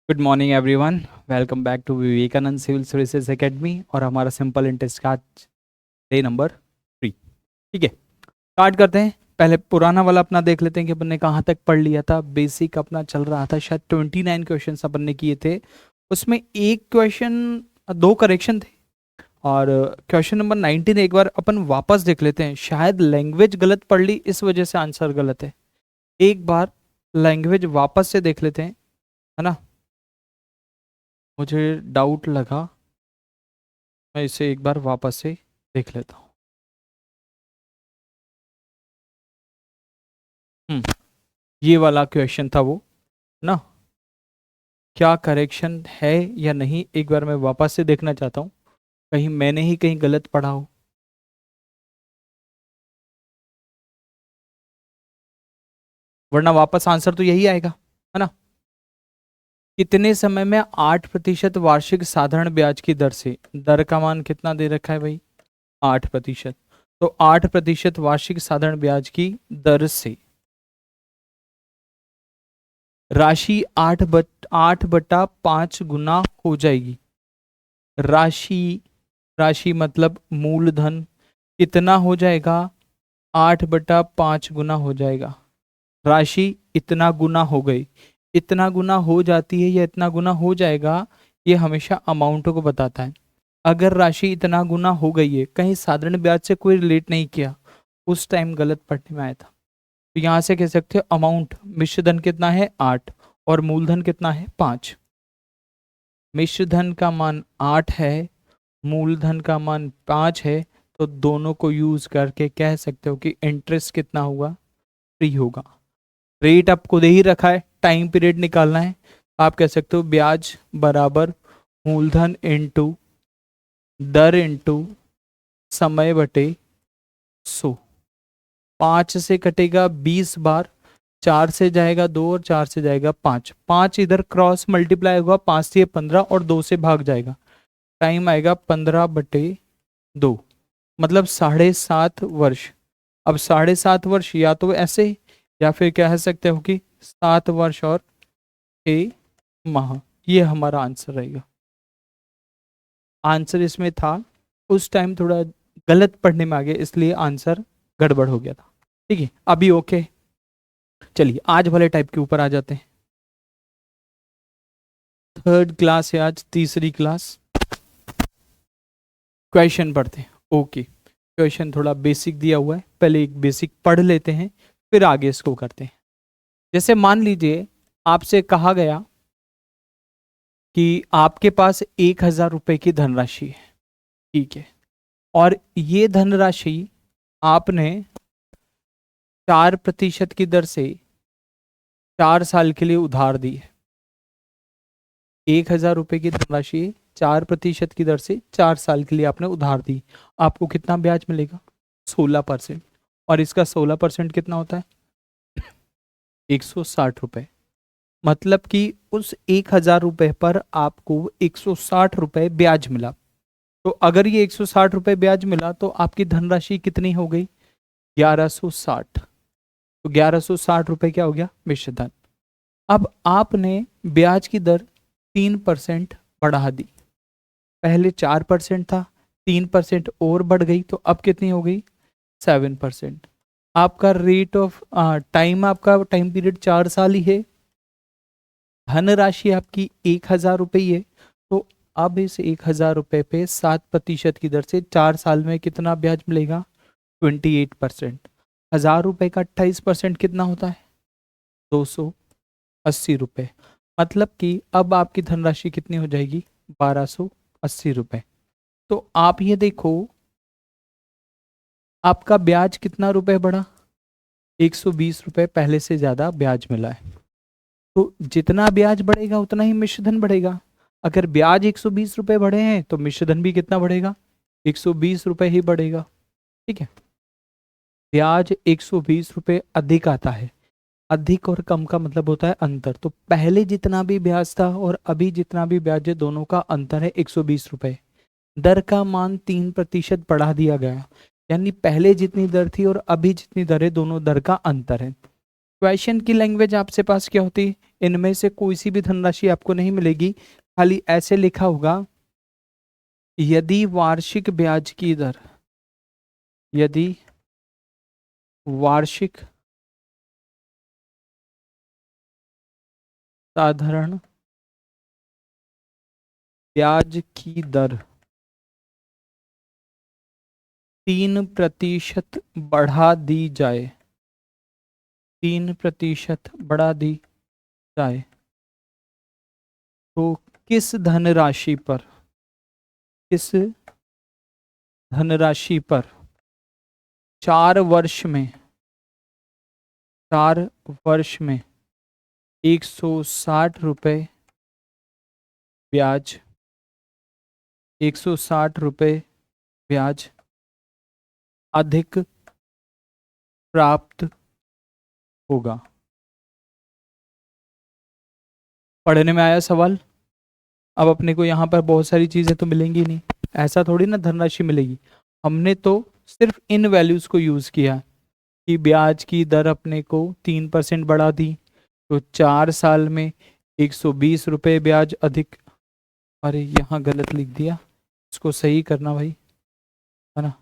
Good morning everyone. Welcome back to Vivekananda civil services academy और हमारा simple interest का day number 3। ठीक है, स्टार्ट करते हैं। पहले पुराना वाला अपना देख लेते हैं कि अपन ने कहाँ तक पढ़ लिया था। बेसिक अपना चल रहा था, शायद 29 क्वेश्चन अपन ने किए थे। उसमें एक क्वेश्चन, दो करेक्शन थे। और क्वेश्चन नंबर 19 एक बार अपन वापस देख लेते हैं। शायद लैंग्वेज गलत पढ़ ली, इस वजह से आंसर गलत है। एक बार लैंग्वेज वापस से देख लेते हैं, है ना। मुझे डाउट लगा, मैं इसे एक बार वापस से देख लेता हूँ। ये वाला क्वेश्चन था वो ना। क्या करेक्शन है या नहीं, एक बार मैं वापस से देखना चाहता हूँ, कहीं मैंने ही कहीं गलत पढ़ा हो। वरना वापस आंसर तो यही आएगा, है ना। कितने समय में 8% वार्षिक साधारण ब्याज की दर से, दर का मान कितना दे रखा है भाई, 8%। तो 8% वार्षिक साधारण ब्याज की दर से राशि 8/5 गुना हो जाएगी। राशि, राशि मतलब मूलधन कितना हो जाएगा, 8/5 गुना हो जाएगा। राशि इतना गुना हो गई, इतना गुना हो जाती है या इतना गुना हो जाएगा, ये हमेशा अमाउंट को बताता है। अगर राशि इतना गुना हो गई है, कहीं साधारण ब्याज से कोई रिलेट नहीं किया, उस टाइम गलत पढ़ने में आया था। तो यहां से कह सकते हो अमाउंट, मिश्र धन कितना है 8 और मूलधन कितना है 5। मिश्र धन का मान 8 है, मूलधन का मान 5 है। तो दोनों को यूज करके कह सकते हो कि इंटरेस्ट कितना होगा, फ्री होगा। रेट आपको दे ही रखा है, टाइम पीरियड निकालना है। आप कह सकते हो ब्याज बराबर मूलधन इंटू दर इंटू समय बटे 100। 5 से कटेगा 20 बार, 4 से जाएगा 2 और 4 से जाएगा 5। 5 इधर क्रॉस मल्टीप्लाई होगा, 5 से 15 और 2 से भाग जाएगा। टाइम आएगा 15/2, मतलब 7.5 वर्ष। अब 7.5 वर्ष या तो ऐसे, या फिर कह सकते हो कि 7 वर्ष और 6 माह। ये हमारा आंसर रहेगा। आंसर इसमें था, उस टाइम थोड़ा गलत पढ़ने में आ गया, इसलिए आंसर गड़बड़ हो गया था। ठीक है, अभी ओके। चलिए आज वाले टाइप के ऊपर आ जाते हैं। थर्ड क्लास है आज, तीसरी क्लास। क्वेश्चन पढ़ते हैं। ओके, क्वेश्चन थोड़ा बेसिक दिया हुआ है, पहले एक बेसिक पढ़ लेते हैं, फिर आगे इसको करते हैं। जैसे मान लीजिए आपसे कहा गया कि आपके पास 1,000 रुपए की धनराशि है, ठीक है। और ये धनराशि आपने 4% की दर से 4 साल के लिए उधार दी है। 1,000 रुपए की धनराशि 4% की दर से 4 साल के लिए आपने उधार दी। आपको कितना ब्याज मिलेगा, 16%। और इसका 16% कितना होता है, 160 रुपए। मतलब कि उस 1,000 रुपए पर आपको 160 रुपए ब्याज मिला। तो अगर ये 160 रुपए ब्याज मिला तो आपकी धनराशि कितनी हो गई, 1160। तो 1160 रुपए क्या हो गया, मिश्र धन। अब आपने ब्याज की दर 3% बढ़ा दी। पहले 4% था, 3% और बढ़ गई, तो अब कितनी हो गई, 7%। आपका रेट ऑफ टाइम, आपका टाइम पीरियड 4 साल ही है। धनराशि आपकी 1,000 रुपये है। तो अब इस 1,000 रुपये पे 7% की दर से 4 साल में कितना ब्याज मिलेगा, 28%। 1,000 रुपये का 28% कितना होता है, 280 रुपये। मतलब कि अब आपकी धनराशि कितनी हो जाएगी, 1,280 रुपये। तो आप ये देखो, आपका ब्याज कितना रुपए बढ़ा, 120 रुपये पहले से ज्यादा ब्याज मिला है। तो जितना ब्याज बढ़ेगा उतना ही मिश्रधन बढ़ेगा। अगर ब्याज 120 रुपये बढ़े हैं तो मिश्रधन भी कितना बढ़ेगा, 120 रुपये ही बढ़ेगा। ठीक है, ब्याज 120 रुपये अधिक आता है। अधिक और कम का मतलब होता है अंतर। तो पहले जितना भी ब्याज था और अभी जितना भी ब्याज है, दोनों का अंतर है 120 रुपये। दर का मान 3% बढ़ा दिया गया, यानी पहले जितनी दर थी और अभी जितनी दर है, दोनों दर का अंतर है। क्वेश्चन की लैंग्वेज आपसे पास क्या होती है, इनमें से कोई सी भी धनराशि आपको नहीं मिलेगी, खाली ऐसे लिखा होगा यदि वार्षिक ब्याज की दर, यदि वार्षिक साधारण ब्याज की दर 3% बढ़ा दी जाए, 3% बढ़ा दी जाए, तो किस धनराशि पर, किस धनराशि पर 4 वर्ष में, 4 वर्ष में 160 रुपये ब्याज, 160 रुपये ब्याज अधिक प्राप्त होगा। पढ़ने में आया सवाल? अब अपने को यहाँ पर बहुत सारी चीजें तो मिलेंगी नहीं, ऐसा थोड़ी ना धनराशि मिलेगी। हमने तो सिर्फ इन वैल्यूज को यूज किया कि ब्याज की दर अपने को 3% बढ़ा दी, तो 4 साल में 120 रुपये ब्याज अधिक, अरे यहाँ गलत लिख दिया, इसको सही करना भाई, है ना।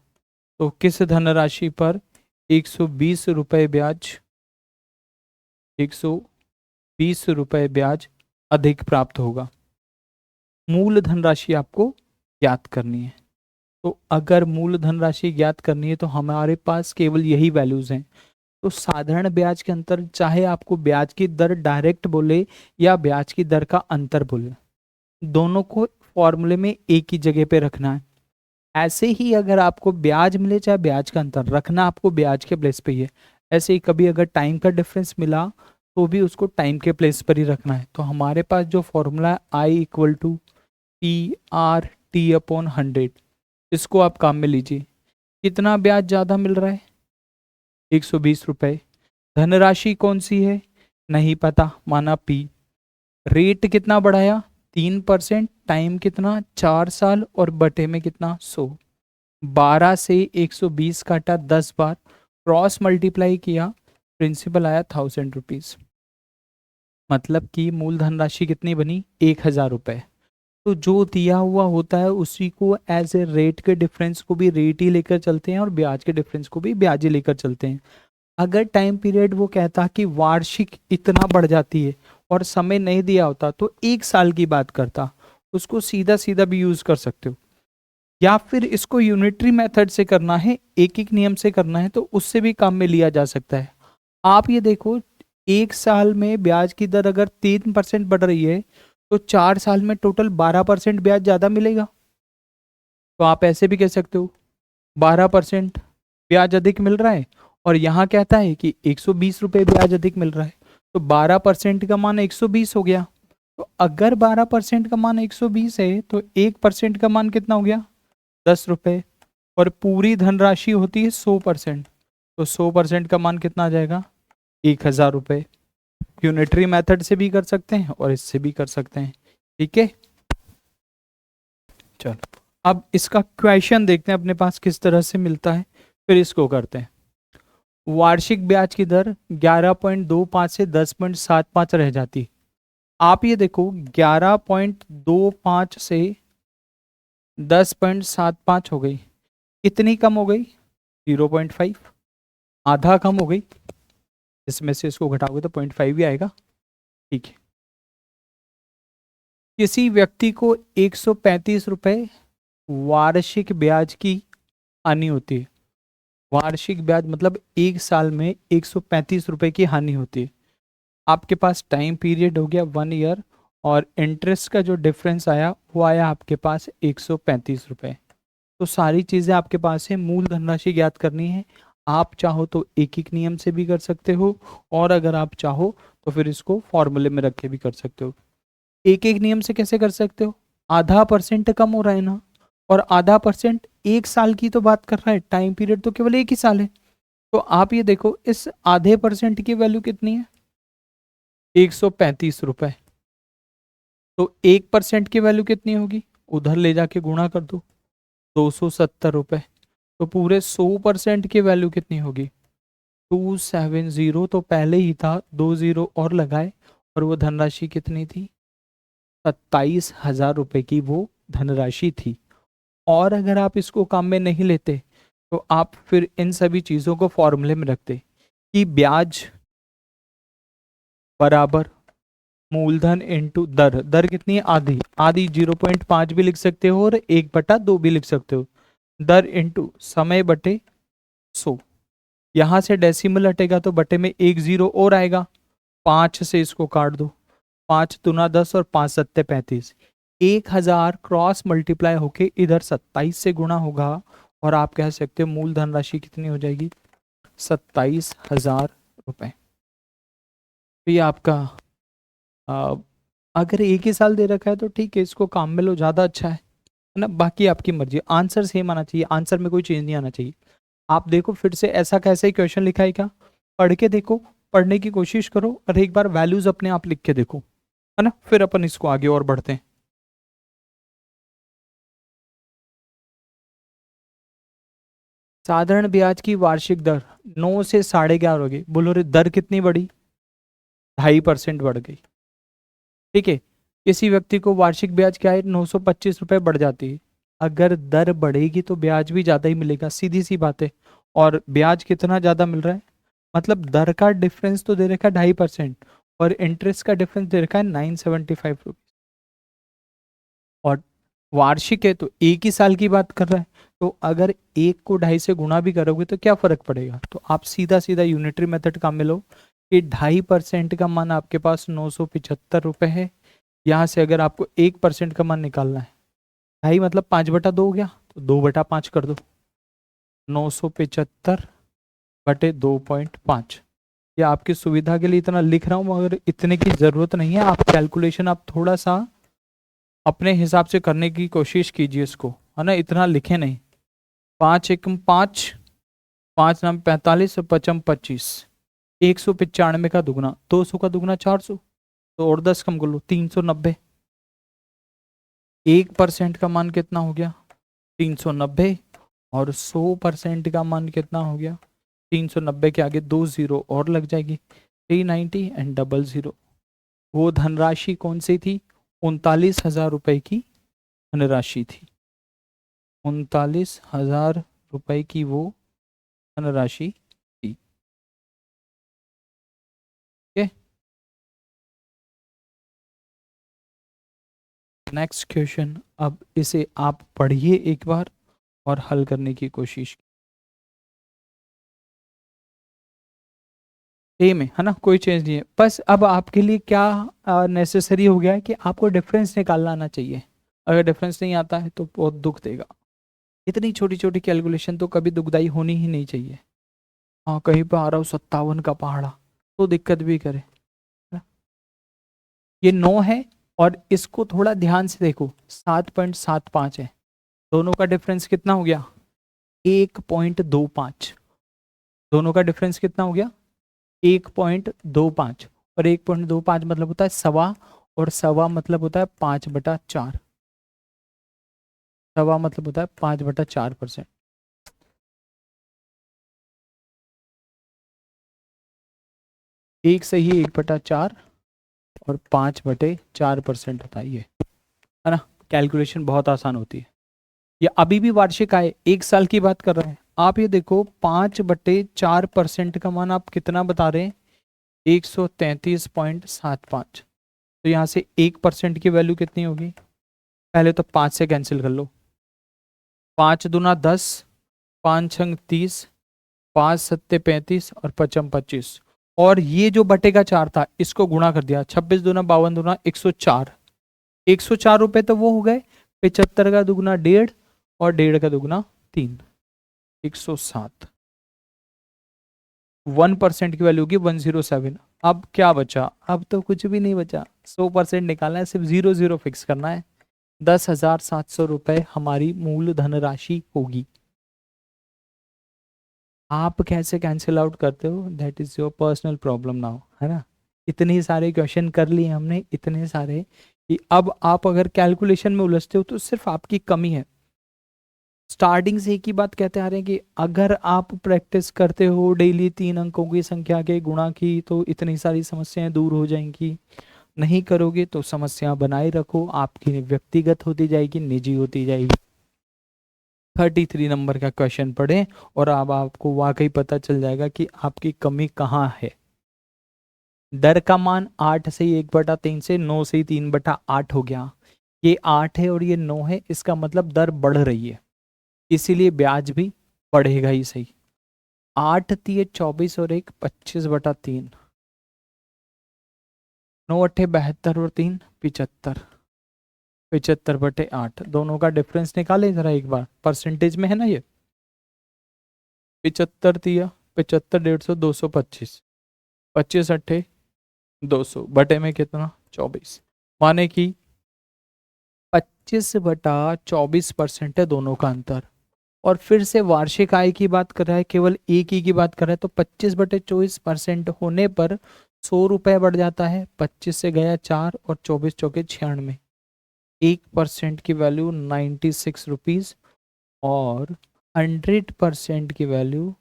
तो किस धनराशि पर 120 रुपये ब्याज, 120 रुपये ब्याज अधिक प्राप्त होगा। मूल धनराशि आपको ज्ञात करनी है। तो अगर मूल धनराशि ज्ञात करनी है तो हमारे पास केवल यही वैल्यूज हैं। तो साधारण ब्याज के अंतर, चाहे आपको ब्याज की दर डायरेक्ट बोले या ब्याज की दर का अंतर बोले, दोनों को फॉर्मूले में एक ही जगह पे रखना है। ऐसे ही अगर आपको ब्याज मिले चाहे ब्याज का अंतर, रखना आपको ब्याज के प्लेस पे ही है। ऐसे ही कभी अगर टाइम का डिफरेंस मिला तो भी उसको टाइम के प्लेस पर ही रखना है। तो हमारे पास जो फॉर्मूला है I = TRT/100, इसको आप काम में लीजिए। कितना ब्याज ज्यादा मिल रहा है? 120 रुपये। धनराशि कौन सी है? नहीं पता, माना P। रेट कितना बढ़ाया? 3%। टाइम कितना? 4 साल। और बटे में कितना? 100। 12 से 120 काटा 10 बार, क्रॉस मल्टीप्लाई किया, प्रिंसिपल आया 1000 रुपीज। मतलब कि मूल धनराशि कितनी बनी? 1000 रुपये। तो जो दिया हुआ होता है उसी को एज ए रेट के डिफरेंस को भी रेट ही लेकर चलते हैं और ब्याज के डिफरेंस को भी ब्याज ही लेकर चलते हैं। अगर टाइम पीरियड वो कहता कि वार्षिक इतना बढ़ जाती है और समय नहीं दिया होता तो 1 साल की बात करता, उसको सीधा सीधा भी यूज कर सकते हो। या फिर इसको यूनिटरी मेथड से करना है, एक एक नियम से करना है, तो उससे भी काम में लिया जा सकता है। आप ये देखो, 1 साल में ब्याज की दर अगर 3% बढ़ रही है तो 4 साल में टोटल 12% ब्याज ज्यादा मिलेगा। तो आप ऐसे भी कह सकते हो 12% ब्याज अधिक मिल रहा है, और यहाँ कहता है कि 120 रुपये ब्याज अधिक मिल रहा है, तो 12% का मान 120 हो गया। तो अगर 12% का मान 120 है तो 1% का मान कितना हो गया? 10 रुपये। और पूरी धनराशि होती है 100%, तो 100% का मान कितना आ जाएगा? 1000 रुपये। यूनिटरी मेथड से भी कर सकते हैं और इससे भी कर सकते हैं। ठीक है, चलो अब इसका क्वेश्चन देखते हैं अपने पास किस तरह से मिलता है, फिर इसको करते हैं। वार्षिक ब्याज की दर 11.25 से 10.75 रह जाती। आप ये देखो 11.25 से 10.75 हो गई, कितनी कम हो गई? 0.5, आधा कम हो गई। इसमें से इसको घटाओगे तो 0.5 ही आएगा। ठीक है, किसी व्यक्ति को 135 रुपये वार्षिक ब्याज की हानि होती है। वार्षिक ब्याज मतलब 1 साल में 135 रुपये की हानि होती है। आपके पास टाइम पीरियड हो गया 1 ईयर, और इंटरेस्ट का जो डिफरेंस आया वो आया आपके पास 135 रुपये। तो सारी चीज़ें आपके पास है, मूल धनराशि ज्ञात करनी है। आप चाहो तो एक एक नियम से भी कर सकते हो, और अगर आप चाहो तो फिर इसको फॉर्मूले में रख के भी कर सकते हो। एक एक नियम से कैसे कर सकते हो? आधा % कम हो रहा है ना, और आधा % 1 साल की तो बात कर रहा है, टाइम पीरियड तो केवल 1 ही साल है। तो आप ये देखो इस आधे % की वैल्यू कितनी है? 135 रुपये। तो 1% की वैल्यू कितनी होगी? उधर ले जाके गुणा कर दो, 270 रुपये। तो पूरे 100% की वैल्यू कितनी होगी? 270 तो पहले ही था, 2 0 और लगाए, और वो धनराशि कितनी थी? 27,000 रुपए की वो धनराशि थी। और अगर आप इसको काम में नहीं लेते तो आप फिर इन सभी चीजों को फॉर्मूले में रखते कि ब्याज बराबर मूलधन इंटू दर। दर कितनी है? आधी। आधी 0.5 भी लिख सकते हो और 1/2 भी लिख सकते हो। दर इंटू समय बटे 100। यहां से डेसिमल हटेगा तो बटे में 1 0 और आएगा, 5 से इसको काट दो, 5 दूना 10 और 5 सत्ते 35। 1000 क्रॉस मल्टीप्लाई होके इधर 27 से गुणा होगा, और आप कह सकते हो मूल धनराशि कितनी हो जाएगी? 27,000 रुपए। तो ये आपका आ, अगर एक ही साल दे रखा है तो ठीक है, इसको काम में लो, ज्यादा अच्छा है ना। बाकी आपकी मर्जी, आंसर सेम आना चाहिए, आंसर में कोई चेंज नहीं आना चाहिए। आप देखो फिर से ऐसा कैसे ही क्वेश्चन लिखा है क्या, पढ़ के देखो, पढ़ने की कोशिश करो, और एक बार वैल्यूज अपने आप लिख के देखो, है ना। फिर अपन इसको आगे और बढ़ते हैं। साधारण ब्याज की वार्षिक दर 9 से 11.5 हो गई। बोलो रे, दर कितनी बढ़ी? 2.5% बढ़ गई। ठीक है, किसी व्यक्ति को वार्षिक ब्याज क्या है? 925 रुपए बढ़ जाती है। अगर दर बढ़ेगी तो ब्याज भी ज्यादा ही मिलेगा, सीधी सी बात है। और ब्याज कितना ज्यादा मिल रहा है? मतलब दर का डिफरेंस तो दे रखा है 2.5%, और इंटरेस्ट का डिफरेंस दे रखा है 975 रुपये। और वार्षिक है तो एक ही साल की बात कर रहा है, तो अगर एक को 2.5 से गुणा भी करोगे तो क्या फर्क पड़ेगा? तो आप सीधा सीधा यूनिटरी मेथड काम में लो कि 2.5% का मान आपके पास 975 रुपये है। यहाँ से अगर आपको 1% का मान निकालना है, 2.5 मतलब 5/2 हो गया, तो 2/5 कर दो। 975/2.5। ये आपकी सुविधा के लिए इतना लिख रहा हूँ, मगर इतने की जरूरत नहीं है। आप कैलकुलेशन आप थोड़ा सा अपने हिसाब से करने की कोशिश कीजिए इसको, है ना, इतना लिखे नहीं। 5 एकम 5, 5 नाम 45 और 55 25। 195 का दुगना, 200 का दुगना 400, तो और 10 कम कर लो, 390। 1% का मान कितना हो गया? 390। और 100% का मान कितना हो गया? 390 के आगे 2 0 और लग जाएगी, 390 एंड 00। वो धनराशि कौन सी थी? 39,000 रुपए की धनराशि थी। 39,000 रुपए की वो धनराशि थी। ठीक है, नेक्स्ट क्वेश्चन। अब इसे आप पढ़िए एक बार और हल करने की कोशिश। ए में है ना, कोई चेंज नहीं है। बस अब आपके लिए क्या नेसेसरी हो गया है कि आपको डिफरेंस निकालना आना चाहिए। अगर डिफरेंस नहीं आता है तो बहुत दुख देगा। इतनी छोटी छोटी कैलकुलेशन तो कभी दुखदाई होनी ही नहीं चाहिए। हाँ, कहीं पर आ रहा हूँ 57 का पहाड़ा तो दिक्कत भी करे, है ना? ये 9 है, और इसको थोड़ा ध्यान से देखो, 7.75 है। दोनों का डिफरेंस कितना हो गया? 1.25। दोनों का डिफरेंस कितना हो गया? 1.25। और 1.25 मतलब होता है सवा, और सवा मतलब होता है 5/4। सवा मतलब होता है 5/4%। एक सही 1/4 और 5/4% होता है ये, है ना। कैलकुलेशन बहुत आसान होती है। ये अभी भी वार्षिक आय 1 साल की बात कर रहे हैं। आप ये देखो 5/4% का मान आप कितना बता रहे हैं? 133.75। तो यहाँ से 1% की वैल्यू कितनी होगी? पहले तो 5 से कैंसिल कर लो, 5 दूना 10, 5 छंग 30, 5 सत्ते 35 और 55 25। और ये जो बटे का 4 था इसको गुणा कर दिया, 26 दूना 52 दूना 104। 104 रुपए तो वो हो गए, 75 का दुगना 1.5 और 1.5 का दुगना 3, 107। 1% की वैल्यू की 107। अब क्या बचा? अब तो कुछ भी नहीं बचा। 100% निकालना है, सिर्फ 00 फिक्स करना है। 10,700 रुपए हमारी मूल धनराशि होगी। आप कैसे कैंसिल आउट करते हो, that is your personal problem now, है ना। इतने सारे क्वेश्चन कर लिए हमने, इतने सारे, कि अब आप अगर कैलकुलेशन में उलझते हो तो सिर्फ आपकी कमी है। स्टार्टिंग से एक ही बात कहते आ रहे हैं कि अगर आप प्रैक्टिस करते हो डेली 3 अंकों की संख्या के गुणा की तो इतनी सारी समस्याएं दूर हो जाएंगी। नहीं करोगे तो समस्या बनाए रखो, आपकी व्यक्तिगत होती जाएगी, निजी होती जाएगी। 33 नंबर का क्वेश्चन पढ़ें और अब आपको वाकई पता चल जाएगा कि आपकी कमी कहाँ है। दर का मान 8 से 1/3 से 9 से 3/8 हो गया। ये 8 है और ये 9 है, इसका मतलब दर बढ़ रही है, इसीलिए ब्याज भी बढ़ेगा ही सही। 8 तिये 24 और 1 25/3, 9 अट्ठे 72 और 3 75, 75/8। दोनों का डिफरेंस निकालें जरा एक बार, परसेंटेज में है ना ये। 75 तिया 75, 150, 225, 25 अट्ठे 200 बटे में कितना 24, माने कि 25/24% है दोनों का अंतर। और फिर से वार्षिक आय की बात कर रहा है, केवल एक ही की बात कर रहा है, तो 25/24% होने पर 100 रुपये बढ़ जाता है। 25 से गया 4 और 24 चौके 96, 1% की वैल्यू 96 रुपीज और 100% की वैल्यू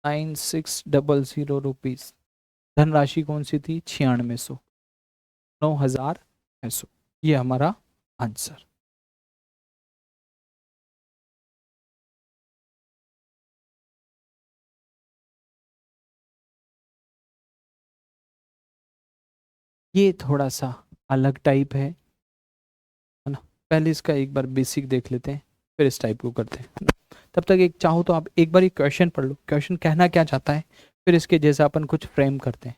9600 रुपीज। धनराशि कौन सी थी 9600, 9600। ये हमारा आंसर। ये थोड़ा सा अलग टाइप है ना। पहले इसका एक बार बेसिक देख लेते हैं, फिर इस टाइप को करते हैं। तब तक एक चाहो तो आप एक बार ये क्वेश्चन पढ़ लो, क्वेश्चन कहना क्या चाहता है, फिर इसके जैसा अपन कुछ फ्रेम करते हैं।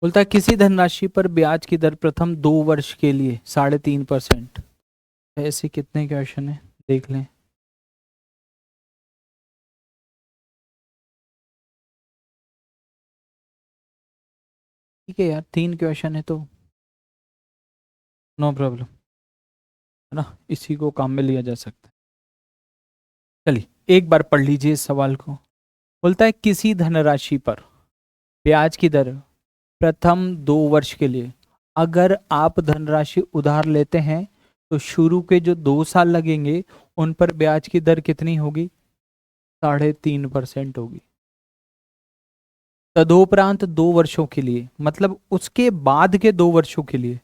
बोलता है किसी धनराशि पर ब्याज की दर प्रथम 2 वर्ष के लिए 3.5%। ऐसे कितने क्वेश्चन है देख लें। ठीक है यार, 3 क्वेश्चन है तो नो प्रॉब्लम, है ना, इसी को काम में लिया जा सकता है। चलिए एक बार पढ़ लीजिए इस सवाल को। बोलता है किसी धनराशि पर ब्याज की दर प्रथम 2 वर्ष के लिए, अगर आप धनराशि उधार लेते हैं तो शुरू के जो 2 साल लगेंगे उन पर ब्याज की दर कितनी होगी 3.5% होगी। तदोपरांत 2 वर्षों के लिए, मतलब उसके बाद के 2 वर्षों के लिए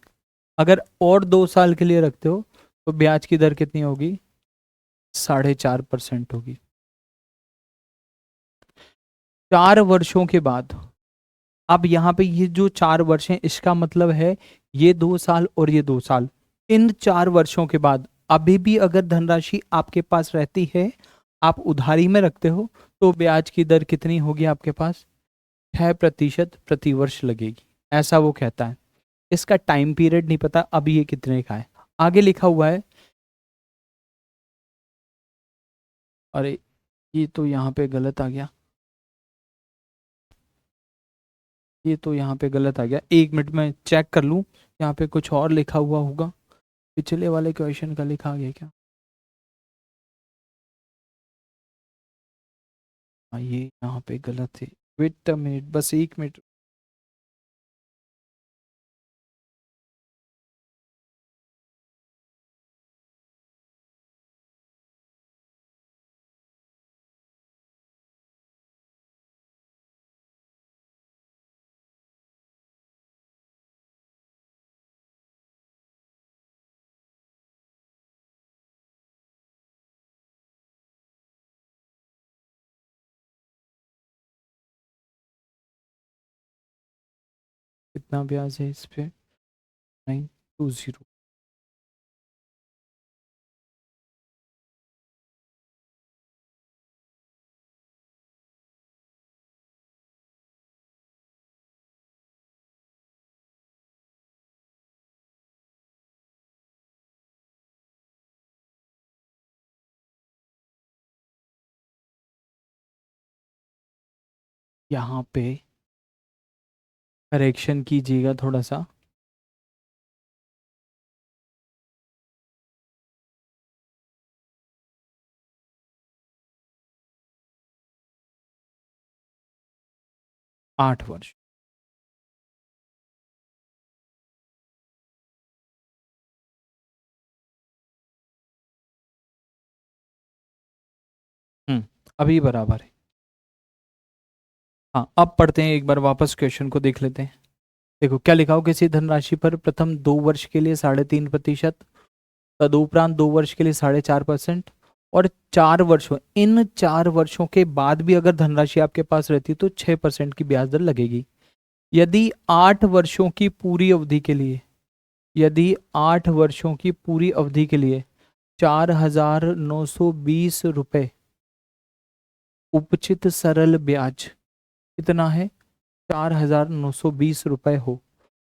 अगर और 2 साल के लिए रखते हो तो ब्याज की दर कितनी होगी 4.5% होगी। 4 वर्षों के बाद, अब यहाँ पे ये जो 4 वर्ष हैं इसका मतलब है ये 2 साल और ये 2 साल, इन 4 वर्षों के बाद अभी भी अगर धनराशि आपके पास रहती है, आप उधारी में रखते हो, तो ब्याज की दर कितनी होगी आपके पास 6% प्रति वर्ष लगेगी, ऐसा वो कहता है। इसका टाइम पीरियड नहीं पता अभी ये कितने का है। आगे लिखा हुआ है, अरे ये तो यहाँ पे गलत आ गया, ये तो यहाँ पे गलत आ गया, 1 मिनट में चेक कर लूँ, यहाँ पे कुछ और लिखा हुआ होगा, पिछले वाले क्वेश्चन का लिखा गया क्या। हाँ ये यहाँ पे गलत है, वेट अ मिनट, बस 1 मिनट। कितना ब्याज है इस पे 920। यहाँ पे करेक्शन कीजिएगा थोड़ा सा। 8 वर्ष। अभी बराबर है। हाँ, अब पढ़ते हैं एक बार वापस क्वेश्चन को देख लेते हैं। देखो क्या लिखा हो, किसी धनराशि पर प्रथम 2 वर्ष के लिए 3.5%, तदुपरांत 2 वर्ष के लिए 4.5%, और 4 वर्षों, इन 4 वर्षों के बाद भी अगर धनराशि आपके पास रहती तो 6% की ब्याज दर लगेगी। यदि 8 वर्षों की पूरी अवधि के लिए, यदि 8 वर्षों की पूरी अवधि के लिए 4,920 रुपये उपचित सरल ब्याज कितना है, 4,920 रुपये हो,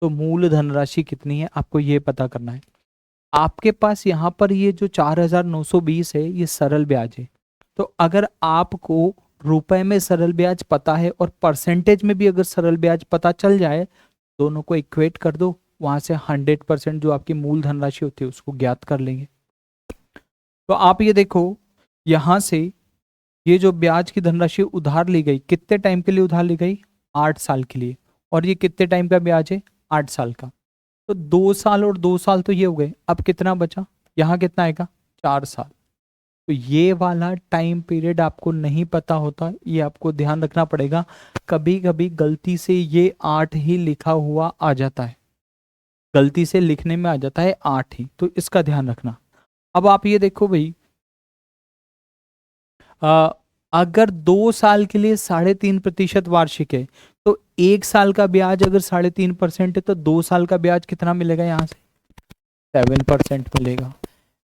तो मूल धनराशि कितनी है आपको ये पता करना है। आपके पास यहाँ पर ये जो 4,920 है ये सरल ब्याज है। तो अगर आपको रुपए में सरल ब्याज पता है और परसेंटेज में भी अगर सरल ब्याज पता चल जाए, दोनों को इक्वेट कर दो, वहां से 100% जो आपकी मूल धनराशि होती है उसको ज्ञात कर लेंगे। तो आप ये देखो, यहां से ये जो ब्याज की धनराशि उधार ली गई, कितने टाइम के लिए उधार ली गई, 8 साल के लिए, और ये कितने टाइम का ब्याज है, 8 साल का। तो 2 साल और 2 साल तो ये हो गए, अब कितना बचा, यहाँ कितना आएगा, 4 साल। तो ये वाला टाइम पीरियड आपको नहीं पता होता, ये आपको ध्यान रखना पड़ेगा। कभी कभी गलती से ये 8 ही लिखा हुआ आ जाता है, गलती से लिखने में आ जाता है 8 ही, तो इसका ध्यान रखना। अब आप ये देखो भाई, अगर 2 साल के लिए 3.5% वार्षिक है, तो 1 साल का ब्याज अगर 3.5% है, तो 2 साल का ब्याज कितना मिलेगा, यहाँ से 7% मिलेगा।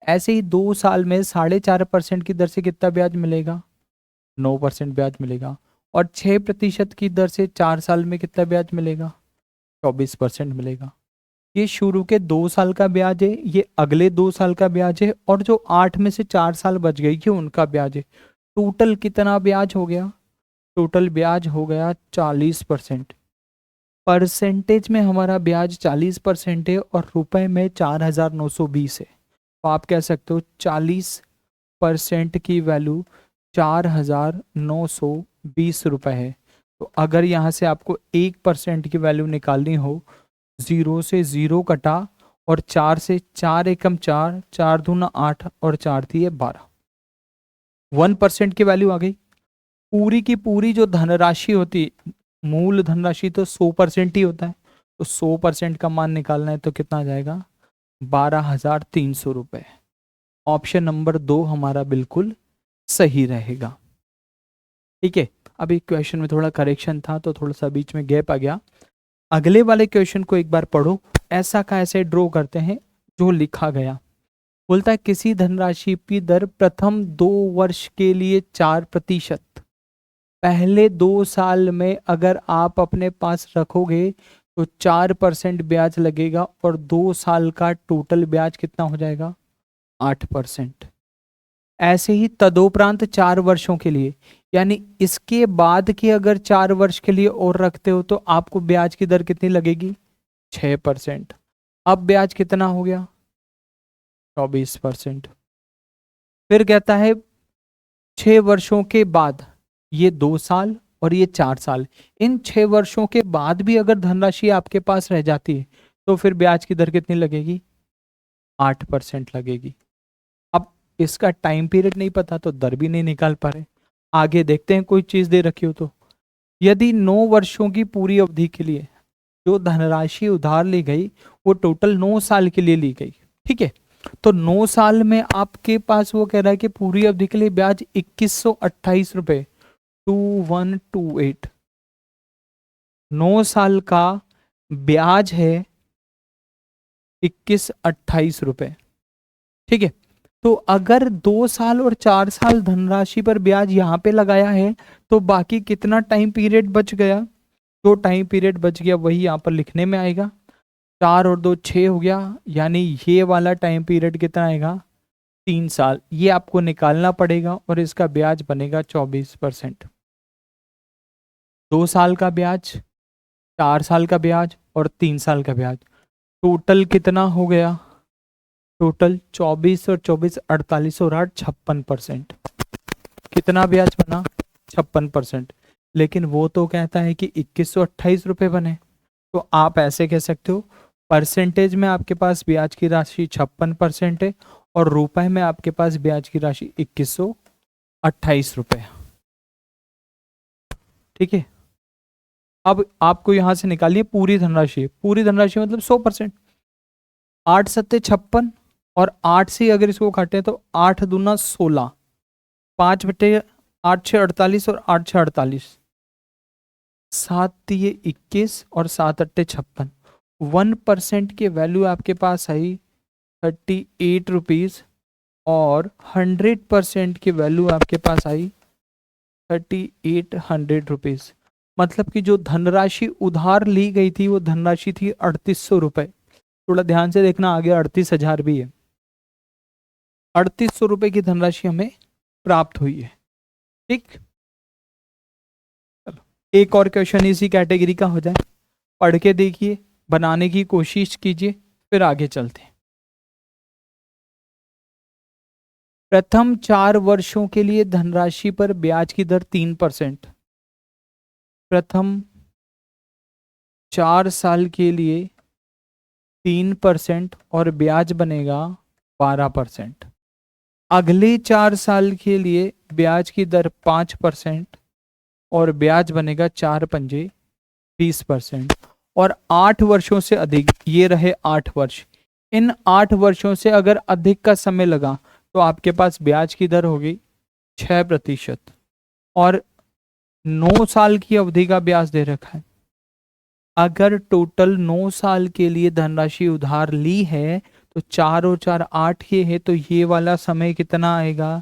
ऐसे ही 2 साल में 4.5% की दर से कितना ब्याज मिलेगा, 9% ब्याज मिलेगा। और 6% की दर से 4 साल में कितना ब्याज मिलेगा, 24% मिलेगा। ये शुरू के 2 साल का ब्याज है, ये अगले 2 साल का ब्याज है, और जो 8 में से 4 साल बच गई ये उनका ब्याज है। टोटल कितना ब्याज हो गया, टोटल ब्याज हो गया 40%। परसेंटेज में हमारा ब्याज 40% है और रुपए में 4,920 है। तो आप कह सकते हो 40% की वैल्यू 4,920 रुपये है। तो अगर यहाँ से आपको 1% की वैल्यू निकालनी हो, 0 से 0 कटा और 4 से 4 एकम 4, 4 दूना 8 और 4 दिए 12, 1% की वैल्यू आ गई। पूरी की पूरी जो धनराशि होती, मूल धनराशि तो 100% ही होता है, तो 100% का मान निकालना है तो कितना आ जाएगा, 12,300 रुपये। ऑप्शन नंबर 2 हमारा बिल्कुल सही रहेगा। ठीक है, अभी क्वेश्चन में थोड़ा करेक्शन था तो थोड़ा सा बीच में गैप आ गया। अगले वाले क्वेश्चन को एक बार पढ़ो, ऐसा का ऐसे ड्रॉ करते हैं जो लिखा गया। बोलता है किसी धनराशि की दर प्रथम 2 वर्ष के लिए 4%, पहले 2 साल में अगर आप अपने पास रखोगे तो 4% ब्याज लगेगा और 2 साल का टोटल ब्याज कितना हो जाएगा, 8%। ऐसे ही तदोपरांत 4 वर्षों के लिए, यानी इसके बाद के अगर 4 वर्ष के लिए और रखते हो तो आपको ब्याज की दर कितनी लगेगी, 6%। अब ब्याज कितना हो गया, 24%। फिर कहता है 6 वर्षों के बाद, ये 2 साल और ये 4 साल, इन 6 वर्षों के बाद भी अगर धनराशि आपके पास रह जाती है तो फिर ब्याज की दर कितनी लगेगी, 8% लगेगी। अब इसका टाइम पीरियड नहीं पता तो दर भी नहीं निकाल पा रहे। आगे देखते हैं कोई चीज दे रखी हो तो, यदि 9 वर्षों की पूरी अवधि के लिए जो धनराशि उधार ली गई वो टोटल 9 साल के लिए ली गई, ठीक है। तो 9 साल में आपके पास वो कह रहा है कि पूरी अवधि के लिए ब्याज 2128 रुपए, 2128, 9 साल का ब्याज है 2128 रुपए, ठीक है। तो अगर 2 साल और 4 साल धनराशि पर ब्याज यहाँ पे लगाया है तो बाकी कितना टाइम पीरियड बच गया, जो टाइम पीरियड बच गया वही यहाँ पर लिखने में आएगा। 4 और 2 6 हो गया, यानी ये वाला टाइम पीरियड कितना आएगा, 3 साल। ये आपको निकालना पड़ेगा और इसका ब्याज बनेगा 24%। 2 साल का ब्याज, 4 साल का ब्याज और 3 साल का ब्याज, टोटल कितना हो गया, टोटल 24 और 24 48 और 8 56%। कितना ब्याज बना, 56%। लेकिन वो तो कहता है कि 2128 रुपये बने। तो आप ऐसे कह सकते हो, परसेंटेज में आपके पास ब्याज की राशि 56% है और रुपए में आपके पास ब्याज की राशि 2128 रुपये। ठीक है, अब आपको यहां से निकालिए पूरी धनराशि। पूरी धनराशि मतलब 100%। 8×7=56 और 8 से अगर इसको काटें तो 8×2=16, 5/8=48 और 8×6=48, 7×3=21 और 7×8=56। 1% की वैल्यू आपके पास आई 38 रुपीज और 100% की वैल्यू आपके पास आई 3800 रुपीज। मतलब कि जो धनराशि उधार ली गई थी वो धनराशि थी 3800 रुपये। थोड़ा ध्यान से देखना, आगे 38,000 भी है। 3800 रुपये की धनराशि हमें प्राप्त हुई है। ठीक, चलो एक और क्वेश्चन इसी कैटेगरी का हो जाए, पढ़ के देखिए, बनाने की कोशिश कीजिए, फिर आगे चलते हैं। प्रथम 4 वर्षों के लिए धनराशि पर ब्याज की दर 3%। प्रथम 4 साल के लिए 3% और ब्याज बनेगा 12%। अगले 4 साल के लिए ब्याज की दर 5% और ब्याज बनेगा 4×5 20%। और 8 वर्षों से अधिक, ये रहे 8 वर्ष, इन 8 वर्षों से अगर अधिक का समय लगा तो आपके पास ब्याज की दर होगी 6%। और 9 साल की अवधि का ब्याज दे रखा है। अगर टोटल 9 साल के लिए धनराशि उधार ली है तो 4 और 4 8 ये है, तो ये वाला समय कितना आएगा,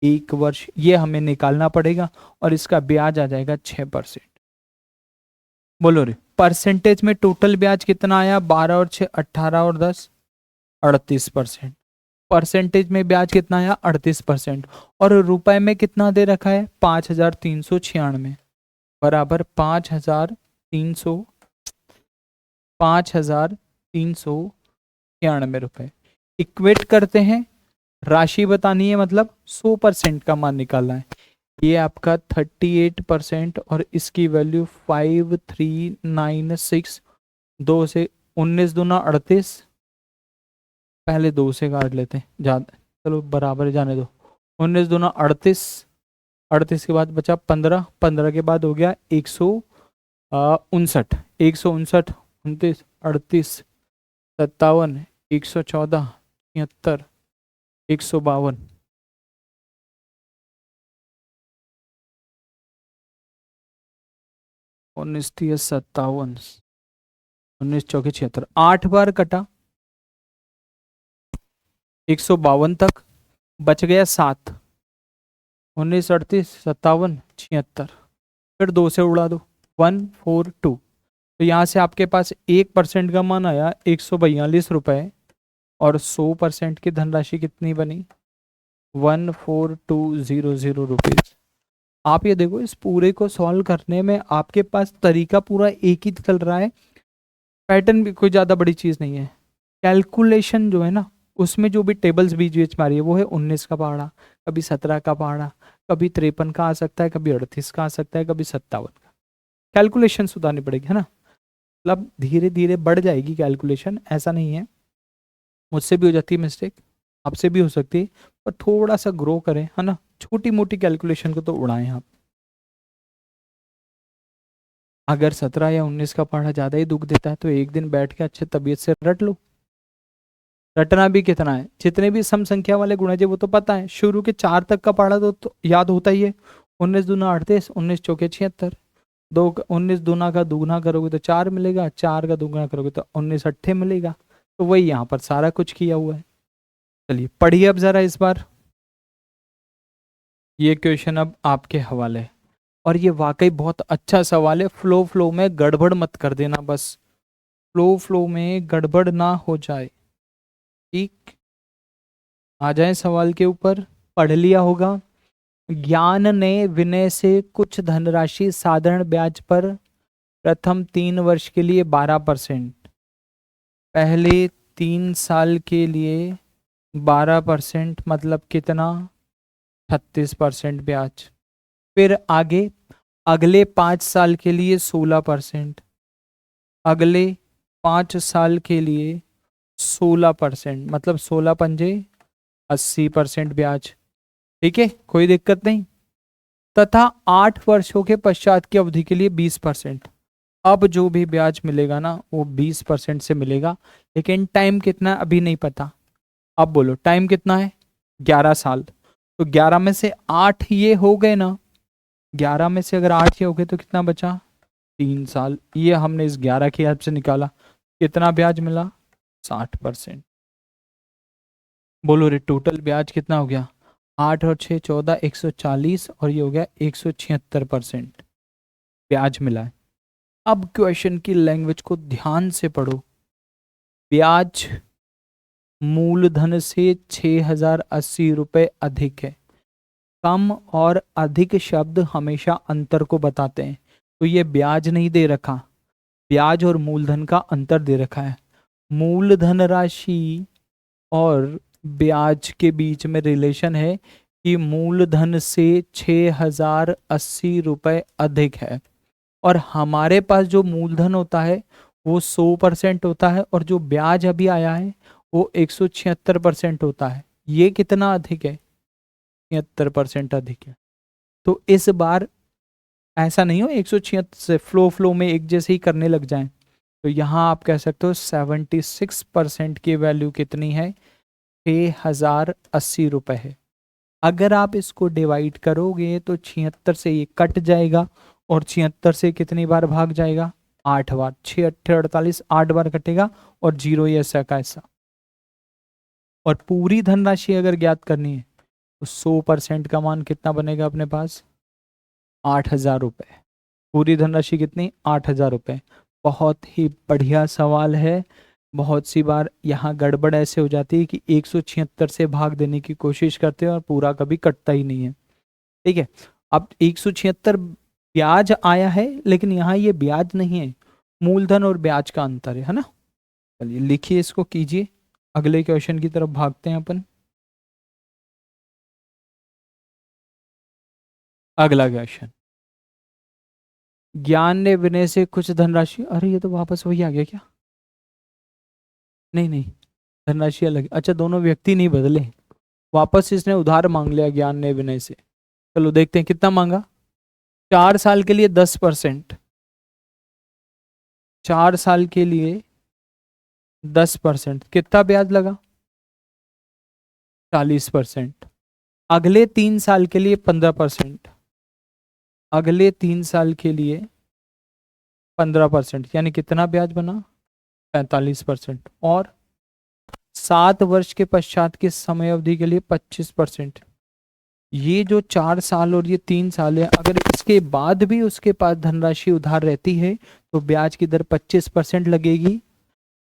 1 वर्ष। ये हमें निकालना पड़ेगा और इसका ब्याज आ जाएगा 6%। बोलो रे, परसेंटेज में टोटल ब्याज कितना आया, 12 और 6 18 और 10 38%। परसेंटेज में ब्याज कितना आया, 38%। और रुपए में कितना दे रखा है, 5396 बराबर 5396 रुपए। इक्वेट करते हैं, राशि बतानी है, मतलब 100% का मान निकालना है। ये आपका 38% और इसकी वैल्यू 5396। 2 से 19×2=38, पहले 2 से काट लेते हैं, ज्यादा चलो बराबर जाने दो। 19×2=38, 38 के बाद बचा 15, 15 के बाद हो गया 159, 159 29 38 57 114 76 152। 19×3=57, 19×4=76, 8 बार कटा, 152 तक, बच गया 7, 19 38 57 76, फिर 2 से उड़ा दो, 142। तो यहाँ से आपके पास 1% का मान आया 142 रुपए और 100% की धनराशि कितनी बनी, 14200 रुपीज। आप ये देखो, इस पूरे को सॉल्व करने में आपके पास तरीका पूरा एक ही चल रहा है, पैटर्न भी कोई ज़्यादा बड़ी चीज़ नहीं है। कैलकुलेशन जो है ना, उसमें जो भी टेबल्स बीच बीच मारी है वो है 19 का पहाड़ा, कभी 17 का पहाड़ा, कभी 53 का आ सकता है, कभी 38 का आ सकता है, कभी 57 का। कैलकुलेशन सुधारनी पड़ेगी, है ना। मतलब धीरे धीरे बढ़ जाएगी कैलकुलेशन, ऐसा नहीं है। मुझसे भी हो जाती है मिस्टेक, आपसे भी हो सकती है, पर थोड़ा सा ग्रो करें, है ना। छोटी मोटी कैलकुलेशन को तो उड़ाएं आप। अगर 17 या 19 का पहाड़ा ज़्यादा ही दुख देता है तो एक दिन बैठ के अच्छे तबीयत से रट लो। रटना भी कितना है, जितने भी सम संख्या वाले गुण है वो तो पता है, शुरू के 4 तक का पहाड़ा तो याद होता ही है। 19×2=38, 19×4=76, 19×2 का दुगना करोगे तो 4 मिलेगा, 4 का दुगना करोगे तो 19×8 मिलेगा। तो वही यहाँ पर सारा कुछ किया हुआ है। चलिए पढ़िए अब जरा इस बार ये क्वेश्चन, अब आपके हवाले है। और ये वाकई बहुत अच्छा सवाल है, फ्लो में गड़बड़ मत कर देना, बस फ्लो में गड़बड़ ना हो जाए। ठीक, आ जाए सवाल के ऊपर। पढ़ लिया होगा, ज्ञान ने विनय से कुछ धनराशि साधारण ब्याज पर प्रथम 3 वर्ष के लिए 12%, पहले 3 साल के लिए 12% मतलब कितना, 36% ब्याज। फिर आगे अगले 5 साल के लिए 16%, अगले 5 साल के लिए 16%, मतलब 16×5 = 80% ब्याज। ठीक है, कोई दिक्कत नहीं। तथा 8 वर्षों के पश्चात की अवधि के लिए 20%। अब जो भी ब्याज मिलेगा ना वो 20% से मिलेगा, लेकिन टाइम कितना अभी नहीं पता। अब बोलो टाइम कितना है, 11 साल। तो 11 में से 8 ये हो गए ना, 11 में से अगर 8 ये हो गए तो कितना बचा, 3 साल। ये हमने इस 11 की हेल्प से निकाला। कितना ब्याज मिला, 60%। बोलो रे टोटल ब्याज कितना हो गया, 8 और 6 = 14, 140, और ये हो गया 176% ब्याज मिला है। अब क्वेश्चन की लैंग्वेज को ध्यान से पढ़ो। ब्याज मूलधन से 6080 रुपये अधिक है। कम और अधिक शब्द हमेशा अंतर को बताते हैं। तो ये ब्याज नहीं दे रखा, ब्याज और मूलधन का अंतर दे रखा है। मूलधन राशि और ब्याज के बीच में रिलेशन है कि मूलधन से 6080 रुपये अधिक है, और हमारे पास जो मूलधन होता है वो 100% होता है, और जो ब्याज अभी आया है वो 176% होता है। ये कितना अधिक है, 76% अधिक है। तो इस बार ऐसा नहीं हो 176 से फ्लो में एक जैसे ही करने लग जाएं। तो यहाँ आप कह सकते हो 76% की वैल्यू कितनी है, 6080 रुपये है। अगर आप इसको डिवाइड करोगे तो 76 से ये कट जाएगा, और 76 से कितनी बार भाग जाएगा, 8 बार। 6 8 48, 8 बार कटेगा, और 0 ये ऐसा का ऐसा। और पूरी धनराशि अगर ज्ञात करनी है तो 100% का मान कितना बनेगा अपने पास, 8000 रुपये। पूरी धनराशि कितनी, 8000 रुपये। बहुत ही बढ़िया सवाल है। बहुत सी बार यहाँ गड़बड़ ऐसे हो जाती है कि 176 से भाग देने की कोशिश करते हैं और पूरा कभी कटता ही नहीं है। ठीक है, अब 176 ब्याज आया है, लेकिन यहाँ ये ब्याज नहीं है, मूलधन और ब्याज का अंतर है ना। चलिए लिखिए, इसको कीजिए। अगले क्वेश्चन की तरफ भागते हैं अपन। अगला क्वेश्चन, ज्ञान ने विनय से कुछ धनराशि, अरे ये तो वापस वही आ गया क्या, नहीं नहीं, धनराशि अलग। अच्छा, दोनों व्यक्ति नहीं बदले, वापस इसने उधार मांग लिया ज्ञान ने विनय से। चलो देखते हैं कितना मांगा। 4 साल के लिए 10%, 4 साल के लिए 10%, कितना ब्याज लगा, 40%। अगले 3 साल के लिए 15%, अगले 3 साल के लिए 15%, यानी कितना ब्याज बना, 45%। और 7 वर्ष के पश्चात के समय अवधि के लिए 25%। ये जो 4 साल और ये 3 साल है, अगर इसके बाद भी उसके पास धनराशि उधार रहती है तो ब्याज की दर 25% लगेगी।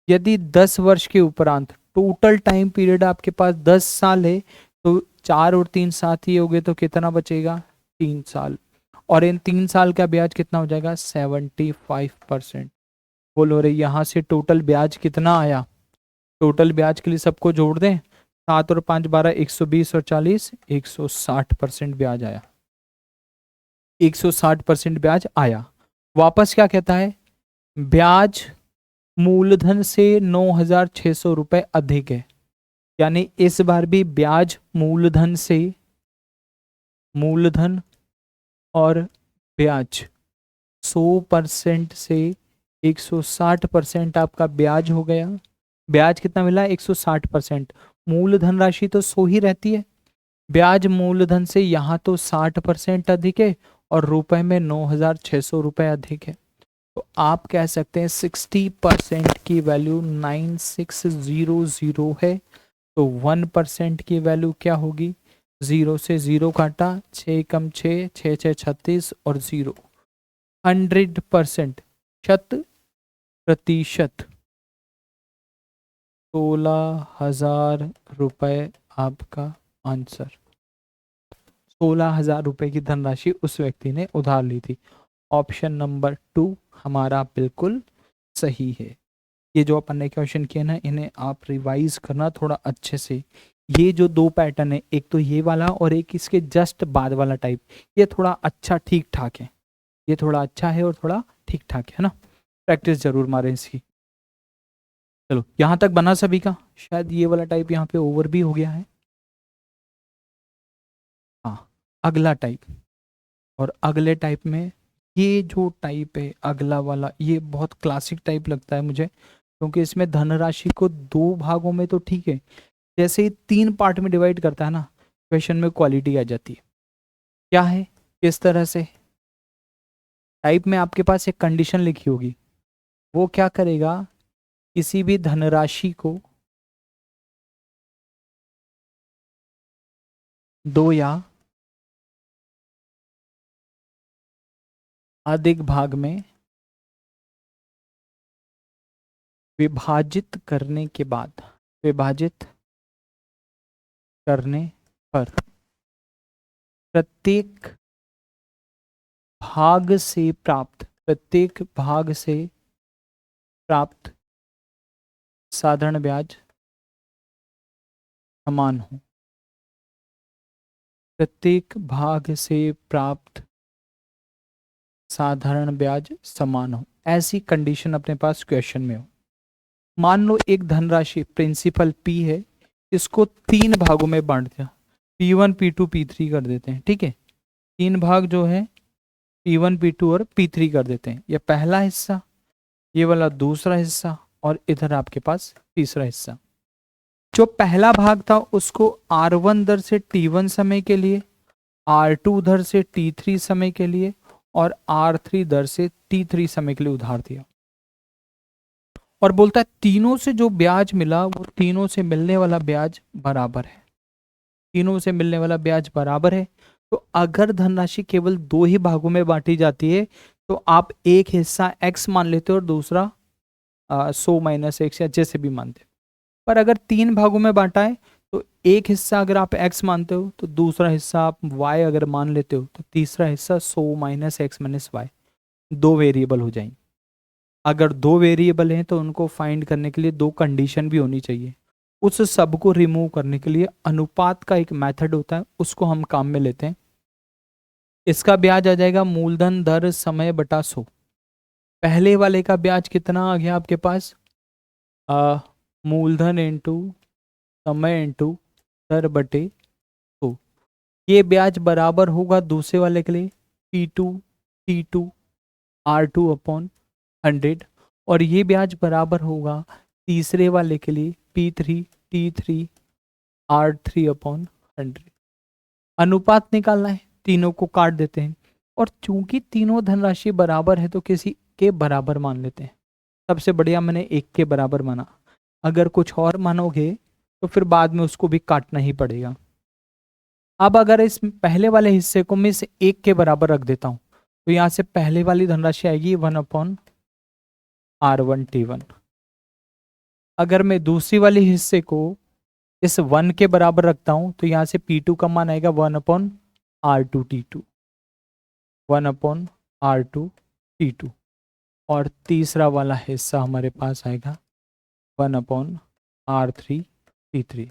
यदि 10 वर्ष के उपरांत, टोटल टाइम पीरियड आपके पास 10 साल है, तो 4 और 3 साथ ही हो गए तो कितना बचेगा, 3 साल। और इन 3 साल का ब्याज कितना हो जाएगा, 75%। बोलो रे यहाँ से टोटल ब्याज कितना आया, टोटल ब्याज के लिए सबको जोड़ दें, 7 और 5 12, 120 और 40, 160% ब्याज आया, 160% ब्याज आया। वापस क्या कहता है, ब्याज मूलधन से 9600 रुपये अधिक है। यानी इस बार भी ब्याज मूलधन से, मूलधन और ब्याज 100% से 160% आपका ब्याज हो गया। ब्याज कितना मिला, 160%। मूलधन राशि तो 100 ही रहती है, ब्याज मूलधन से यहाँ तो 60% अधिक है, और रुपए में 9600 रुपये अधिक है। तो आप कह सकते हैं 60% की वैल्यू 9600 है। तो 1% की वैल्यू क्या होगी, 0 से 0 काटा, 6 कम 6, 6 6 36 और 0, 100%, 100%, 16,000 रुपये आपका आंसर। 16,000 रुपये की धनराशि उस व्यक्ति ने उधार ली थी। ऑप्शन नंबर 2 हमारा बिल्कुल सही है। ये जो अपन ने क्वेश्चन किए ना, इन्हें आप रिवाइज करना थोड़ा अच्छे से। ये जो 2 पैटर्न है, एक तो ये वाला और एक इसके जस्ट बाद वाला टाइप, ये थोड़ा अच्छा ठीक ठाक है। ये थोड़ा अच्छा है और थोड़ा ठीक ठाक है ना, प्रैक्टिस जरूर मारें इसकी। चलो यहाँ तक बना सभी का, शायद ये वाला टाइप यहाँ पे ओवर भी हो गया है। हाँ, अगला टाइप, और अगले टाइप में ये जो टाइप है अगला वाला, ये बहुत क्लासिक टाइप लगता है मुझे, क्योंकि इसमें धनराशि को दो भागों में तो ठीक है, जैसे ही तीन पार्ट में डिवाइड करता है ना, क्वेश्चन में क्वालिटी आ जाती है। क्या है, किस तरह से? टाइप में आपके पास एक कंडीशन लिखी होगी, वो क्या करेगा, किसी भी धनराशि को दो या अधिक भाग में विभाजित करने के बाद, विभाजित करने पर प्रत्येक भाग से प्राप्त, प्रत्येक भाग से प्राप्त साधारण ब्याज समान हो, प्रत्येक भाग से प्राप्त साधारण ब्याज समान हो, ऐसी कंडीशन अपने पास क्वेश्चन में हो। मान लो एक धनराशि प्रिंसिपल पी है, इसको तीन भागों में बांट दिया, P1 P2 P3 कर देते हैं, ठीक है, तीन भाग जो है P1 P2 और P3 कर देते हैं। ये पहला हिस्सा, ये वाला दूसरा हिस्सा, और इधर आपके पास तीसरा हिस्सा। जो पहला भाग था उसको R1 दर से T1 समय के लिए, R2 दर से T3 समय के लिए, और R3 दर से T3 समय के लिए उधार दिया, और बोलता है तीनों से जो ब्याज मिला वो तीनों से मिलने वाला ब्याज बराबर है, तीनों से मिलने वाला ब्याज बराबर है। तो अगर धनराशि केवल दो ही भागों में बांटी जाती है तो आप एक हिस्सा x मान लेते हो और दूसरा 100 - x या जैसे भी मानते हो। पर अगर तीन भागों में बांटा है तो एक हिस्सा अगर आप x मानते हो तो दूसरा हिस्सा आप y अगर मान लेते हो तो तीसरा हिस्सा 100 - x - y, दो वेरिएबल हो जाएंगे। अगर दो वेरिएबल हैं तो उनको फाइंड करने के लिए दो कंडीशन भी होनी चाहिए। उस सब को रिमूव करने के लिए अनुपात का एक मेथड होता है, उसको हम काम में लेते हैं। इसका ब्याज आ जाएगा मूलधन दर समय बटा 100। पहले वाले का ब्याज कितना आ गया आपके पास, मूलधन इंटू समय इंटू दर बटे 100। ये ब्याज बराबर होगा दूसरे वाले के लिए P2 T2 R2 अपॉन 100, और ये ब्याज बराबर होगा तीसरे वाले के लिए P3 T3 R3 अपॉन 100। अनुपात निकालना है, तीनों को काट देते हैं, और चूंकि तीनों धनराशि बराबर है तो किसी के बराबर मान लेते हैं। सबसे बढ़िया मैंने एक के बराबर माना, अगर कुछ और मानोगे तो फिर बाद में उसको भी काटना ही पड़ेगा। अब अगर इस पहले वाले हिस्से को मैं इस एक के बराबर रख देता हूं तो यहां से पहले वाली धनराशि आएगी 1/R1T1। अगर मैं दूसरी वाली हिस्से को इस 1 के बराबर रखता हूं तो यहां से P2 का मान आएगा 1/R2T2, 1/R2T2, और तीसरा वाला हिस्सा हमारे पास आएगा 1/R3T3।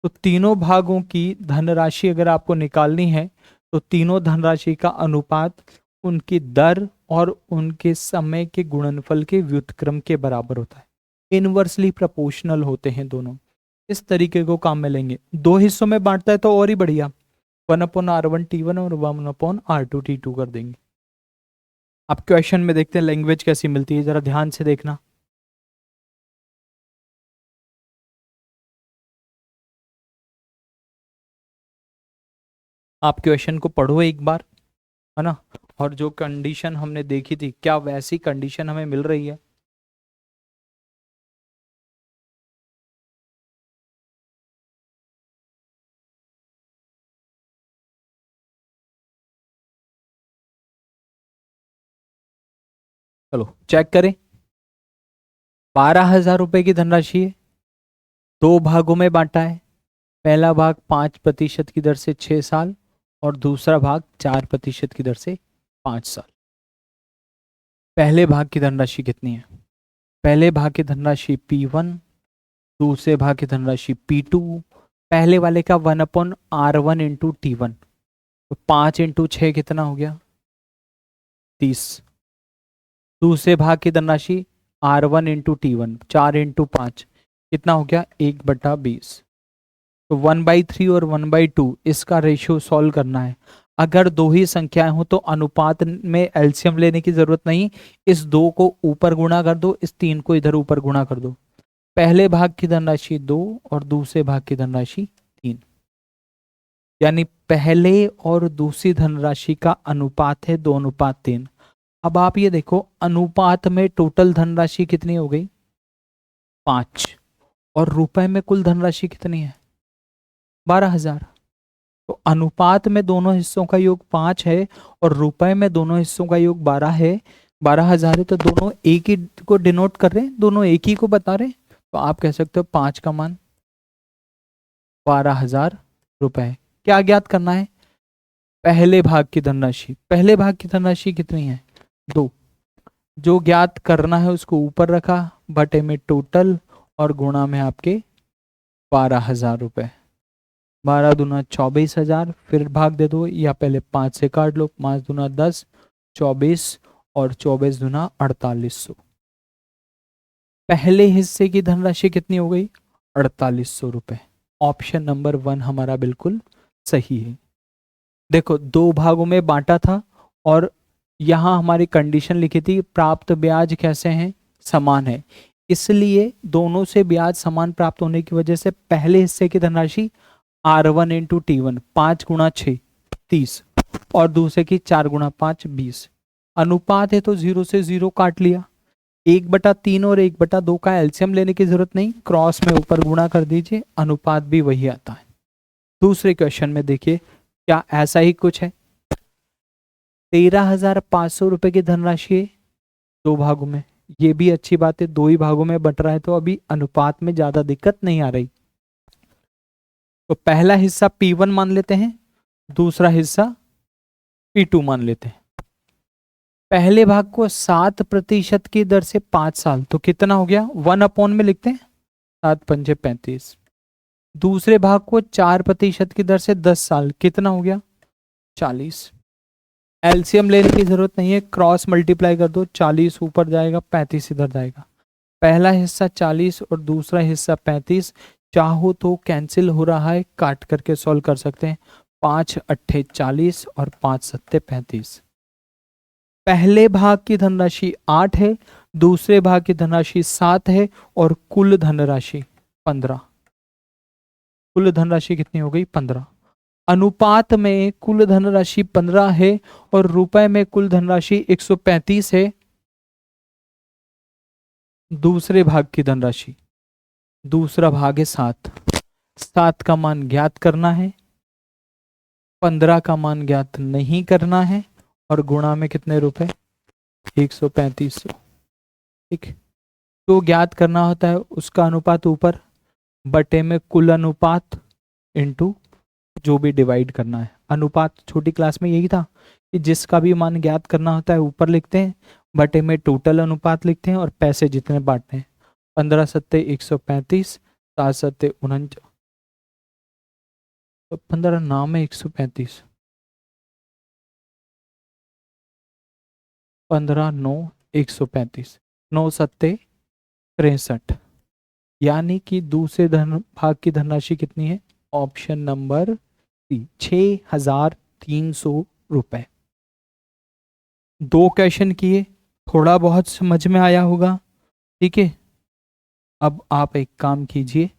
तो तीनों भागों की धनराशि अगर आपको निकालनी है तो तीनों धनराशि का अनुपात उनकी दर और उनके समय के गुणनफल के व्युत्क्रम के बराबर होता है, इनवर्सली प्रोपोर्शनल होते हैं दोनों। इस तरीके को काम में लेंगे। दो हिस्सों में बांटता है तो और ही बढ़िया, 1/R1T1 और 1/R2T2 कर देंगे। अब क्वेश्चन में देखते हैं लैंग्वेज कैसी मिलती है, जरा ध्यान से देखना। आप क्वेश्चन को पढ़ो एक बार, है ना, और जो कंडीशन हमने देखी थी क्या वैसी कंडीशन हमें मिल रही है। चलो चेक करें। 12,000 रुपए की धनराशि है, दो भागों में बांटा है। पहला भाग 5% की दर से 6 साल और दूसरा भाग 4% की दर से 5 साल। पहले भाग की धनराशि कितनी है? पहले भाग की धनराशि P1, दूसरे भाग की धनराशि P2। पहले वाले का 1/R1 इंटू T1, तो 5 इंटू 6 कितना हो गया? 30। दूसरे भाग की धनराशि R1 इंटू T1, 4 इंटू 5 कितना हो गया, 1/20। तो 1/3 और 1/2 इसका रेशियो सॉल्व करना है। अगर दो ही संख्याएं हो तो अनुपात में एलसीएम लेने की जरूरत नहीं, इस 2 को ऊपर गुणा कर दो, इस 3 को इधर ऊपर गुणा कर दो। पहले भाग की धनराशि 2 और दूसरे भाग की धनराशि 3, यानी पहले और दूसरी धनराशि का अनुपात है 2:3। अब आप ये देखो, अनुपात में टोटल धनराशि कितनी हो गई, 5, और रुपए में कुल धनराशि कितनी है, 12,000। तो अनुपात में दोनों हिस्सों का योग 5 है और रुपए में दोनों हिस्सों का योग 12 है, 12,000 है। तो दोनों एक ही को डिनोट कर रहे हैं, दोनों एक ही को बता रहे हैं। तो आप कह सकते हो 5 का मान 12,000 रुपए। क्या ज्ञात करना है, पहले भाग की धनराशि। पहले भाग की धनराशि कितनी है, 2। जो ज्ञात करना है उसको ऊपर रखा, बटे में टोटल और गुणा में आपके 12,000 रुपए। 12 दूना 24,000, फिर भाग दे दो, या पहले 5 से काट लो, 5 दूना 10, 24 और 24 दूना 4800। पहले हिस्से की धनराशि कितनी हो गई, 4800 रुपए। ऑप्शन नंबर 1 हमारा बिल्कुल सही है। देखो, 2 भागों में बांटा था और यहां हमारी कंडीशन लिखी थी प्राप्त ब्याज कैसे हैं, समान है। इसलिए दोनों से ब्याज समान प्राप्त होने की वजह से पहले हिस्से की धनराशि R1 इंटू T1, 5 गुणा 6 30, और दूसरे की 4 गुणा 5 20। अनुपात है तो 0 से 0 काट लिया, 1/3 और 1/2 का एलसीएम लेने की जरूरत नहीं, क्रॉस में ऊपर गुणा कर दीजिए, अनुपात भी वही आता है। दूसरे क्वेश्चन में देखिए, क्या ऐसा ही कुछ है, 13,500 रुपए की धनराशि है 2 भागों में। ये भी अच्छी बात है, 2 ही भागों में बट रहा है तो अभी अनुपात में ज्यादा दिक्कत नहीं आ रही। तो पहला हिस्सा P1 मान लेते हैं, दूसरा हिस्सा P2 मान लेते हैं। पहले भाग को 7% की दर से 5 साल, तो कितना हो गया, 1 में लिखते हैं, 7×5 35। दूसरे भाग को 4% की दर से 10 साल, कितना हो गया, 40। एलसीएम लेने की जरूरत नहीं है, क्रॉस मल्टीप्लाई कर दो, 40 ऊपर जाएगा, 35 इधर जाएगा। पहला हिस्सा 40 और दूसरा हिस्सा 35, चाहो तो कैंसिल हो रहा है, काट करके सॉल्व कर सकते हैं। 5 अट्ठे 40 और 5 सत्ते 35। पहले भाग की धनराशि 8 है, दूसरे भाग की धनराशि 7 है और कुल धनराशि 15। कुल धनराशि कितनी हो गई, 15। अनुपात में कुल धनराशि 15 है और रुपए में कुल धनराशि 135 है। दूसरे भाग की धनराशि, दूसरा भाग है 7, 7 का मान ज्ञात करना है, 15 का मान ज्ञात नहीं करना है, और गुणा में कितने रुपए, 135। ठीक, तो ज्ञात करना होता है उसका अनुपात ऊपर, बटे में कुल अनुपात इंटू जो भी डिवाइड करना है। अनुपात छोटी क्लास में यही था कि जिसका भी मान ज्ञात करना होता है ऊपर लिखते हैं, बटे में टोटल अनुपात लिखते हैं और पैसे जितने बांटते हैं। 15 सत्ते 135, 7 सत्ते 49, 15 नाम है 135, 15 9 135, 9 सत्ते 63, यानी कि दूसरे धन भाग की धनराशि कितनी है, ऑप्शन नंबर 6,300 रुपए। 2 क्वेश्चन किए, थोड़ा बहुत समझ में आया होगा। ठीक है, अब आप एक काम कीजिए,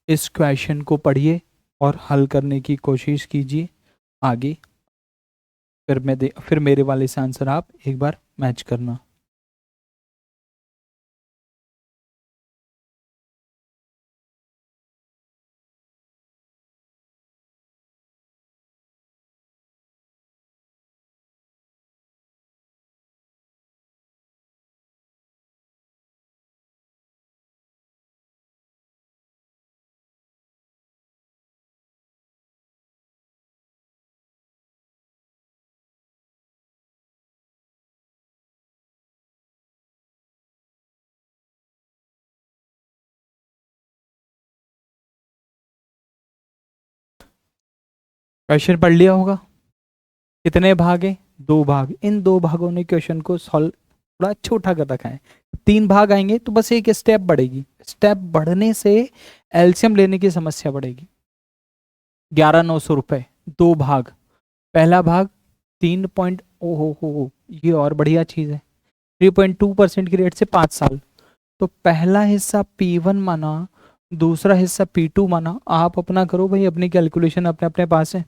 इस क्वेश्चन को पढ़िए और हल करने की कोशिश कीजिए आगे, फिर मेरे वाले से आंसर आप एक बार मैच करना। क्वेश्चन पढ़ लिया होगा, कितने भाग है, 2 भाग, इन 2 भागों ने क्वेश्चन को सॉल्व थोड़ा छोटा कर रखा है। 3 भाग आएंगे तो बस एक स्टेप बढ़ेगी, स्टेप बढ़ने से एलसीएम लेने की समस्या बढ़ेगी। 11,900 रुपए, 2 भाग, पहला भाग 3 पॉइंट, हो ये और बढ़िया चीज है, 3.2% की रेट से 5 साल। तो पहला हिस्सा P1 माना, दूसरा हिस्सा P2 माना। आप अपना करो भाई, अपनी कैलकुलेशन अपने अपने पास है।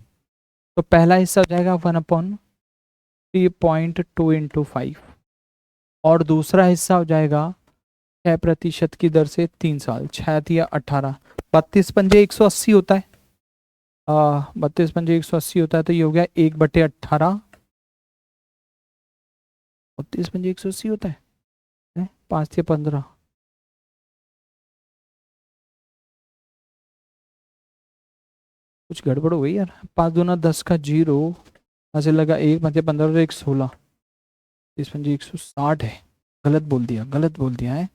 तो पहला हिस्सा हो जाएगा 1/3.2 इंटू 5, और दूसरा हिस्सा हो जाएगा 6% की दर से 3 साल, 6 या 18, 32 पंजे 180 होता है। 32 पंजे 180 होता है, तो ये हो गया 1/18। 32 पंजे 180 होता है, 5 या 15, कुछ गड़बड़ हो गई यार। 5 दूना 10 का 0, ऐसे लगा 1 पंजे 15 और 1 16, 30 पंजे 160 है। गलत बोल दिया, गलत बोल दिया है।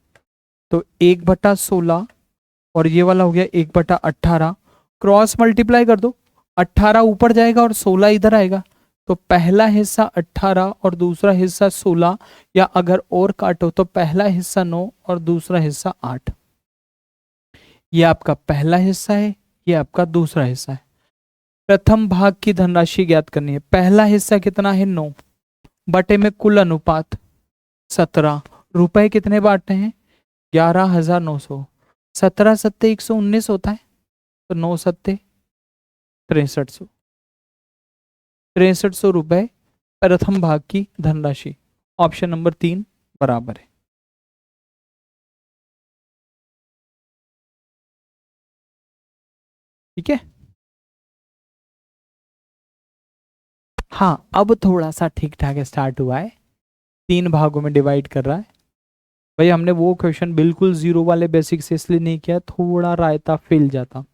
तो 1/16 और ये वाला हो गया 1/18, क्रॉस मल्टीप्लाई कर दो, 18 ऊपर जाएगा और 16 इधर आएगा। तो पहला हिस्सा 18 और दूसरा हिस्सा 16, या अगर और काटो तो पहला हिस्सा 9 और दूसरा हिस्सा 8। ये आपका पहला हिस्सा है, ये आपका दूसरा हिस्सा है। प्रथम भाग की धनराशि ज्ञात करनी है। पहला हिस्सा कितना है 9, बटे में कुल अनुपात 17, रुपए कितने बांटने हैं 11,900, 17 सत्ते 119 होता है, तो 9 सत्ते 6300, 6300 रुपए प्रथम भाग की धनराशि। ऑप्शन नंबर 3 बराबर है। ठीक है, हाँ अब थोड़ा सा ठीक ठाक स्टार्ट हुआ है, 3 भागों में डिवाइड कर रहा है। भाई हमने वो क्वेश्चन बिल्कुल जीरो वाले बेसिक से इसलिए नहीं किया, थोड़ा रायता फैल जाता,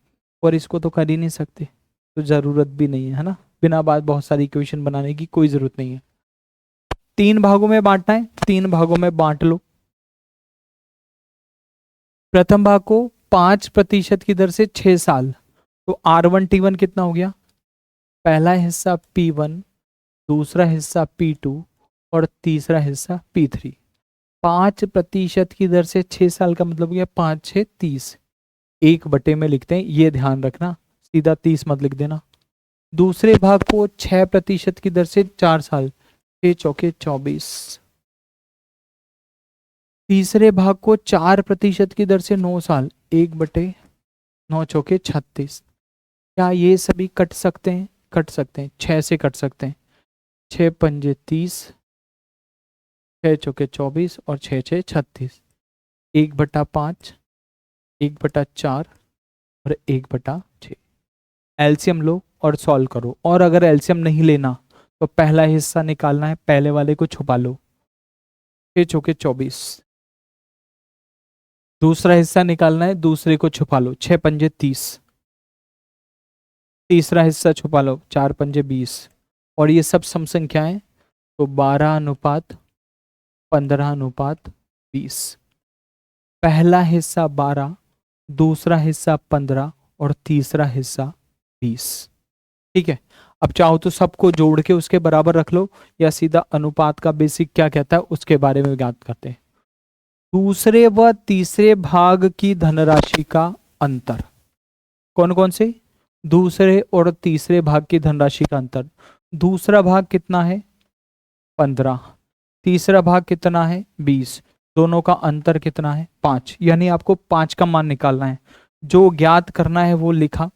और इसको तो कर ही नहीं सकते, तो जरूरत भी नहीं है ना, बिना बात बहुत सारी इक्वेशन बनाने की कोई जरूरत नहीं है। 3 भागों में बांटना है, 3 भागों में बांट लो। प्रथम भाग को 5% की दर से 6 साल, तो R1T1 कितना हो गया, पहला हिस्सा P1, दूसरा हिस्सा P2 और तीसरा हिस्सा P3। 5% की दर से 6 साल का मतलब हो गया 5 6 30, 1/, में लिखते हैं, ये ध्यान रखना, सीधा 30 मत लिख देना। दूसरे भाग को 6% की दर से 4 साल, 6 चौके 24। तीसरे भाग को 4% की दर से 9 साल, 1/9 चौके 36। क्या ये सभी कट सकते हैं, कट सकते हैं, 6 से कट सकते हैं, 6 पंजे 30, 6 चौके 24 और 6 6 36, 1/5, 1/4 और 1/6। एलसीएम लो और सॉल्व करो, और अगर एलसीएम नहीं लेना तो पहला हिस्सा निकालना है, पहले वाले को छुपा लो, 6 चौके 24। दूसरा हिस्सा निकालना है, दूसरे को छुपा लो, 6 पंजे 30। तीसरा हिस्सा छुपा लो, 4 पंजे 20। और ये सब सम संख्याएं, तो 12:15:20। पहला हिस्सा 12, दूसरा हिस्सा 15 और तीसरा हिस्सा 20। ठीक है, अब चाहो तो सबको जोड़ के उसके बराबर रख लो, या सीधा अनुपात का बेसिक क्या कहता है उसके बारे में ज्ञात करते हैं। दूसरे व तीसरे भाग की धनराशि का अंतर, कौन कौन से, दूसरे और तीसरे भाग की धनराशि का अंतर। दूसरा भाग कितना है 15, तीसरा भाग कितना है 20, दोनों का अंतर कितना है 5, यानी आपको 5 का मान निकालना है। जो ज्ञात करना है वो लिखा,